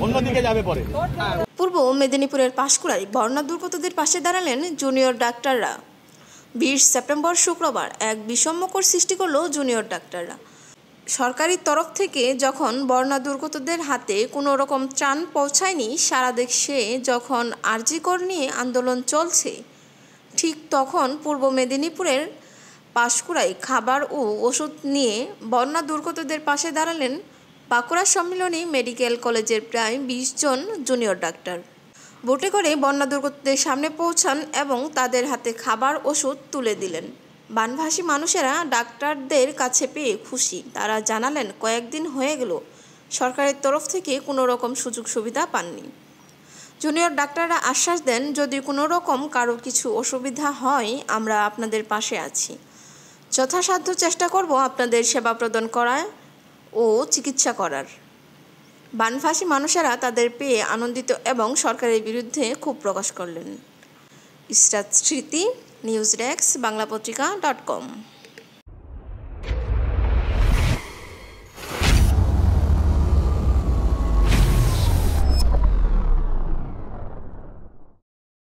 অন্যদিকে যাবে পরে। পূর্ব মেদিনীপুরের পাঁশকুড়ায় বন্যা দুর্গতদের পাশে দাঁড়ালেন জুনিয়র ডাক্তাররা। 20 সেপ্টেম্বর শুক্রবার এক বিষম্যকর সৃষ্টি করল জুনিয়র ডাক্তাররা। সরকারি তরফ থেকে যখন বন্যা দুর্গতদের হাতে কোনো রকম ত্রাণ পৌঁছায়নি, সারা দেশে যখন আরজিকর নিয়ে আন্দোলন চলছে, ঠিক তখন পূর্ব মেদিনীপুরের পাঁশকুড়ায় খাবার ও ওষুধ নিয়ে বন্যা দুর্গতদের পাশে দাঁড়ালেন বাঁকুড়া সম্মিলনী মেডিকেল কলেজের প্রায় 20 জন জুনিয়র ডাক্তার। বোটে করে বন্যা দুর্গতদের সামনে পৌঁছান এবং তাদের হাতে খাবার ওষুধ তুলে দিলেন। বানভাসী মানুষেরা ডাক্তারদের কাছে পেয়ে খুশি। তারা জানালেন, কয়েকদিন হয়ে গেল সরকারের তরফ থেকে কোনো রকম সুযোগ সুবিধা পাননি। জুনিয়র ডাক্তাররা আশ্বাস দেন, যদি কোনো রকম কারো কিছু অসুবিধা হয় আমরা আপনাদের পাশে আছি। যথাসাধ্য চেষ্টা করব আপনাদের সেবা প্রদান করার ও চিকিৎসা করার। বানভাসী মানুষেরা তাদের পেয়ে আনন্দিত এবং সরকারের বিরুদ্ধে ক্ষোভ প্রকাশ করলেন। ইসরাত স্মৃতি, নিউজ ডেস্ক, বাংলাপত্রিকা.com।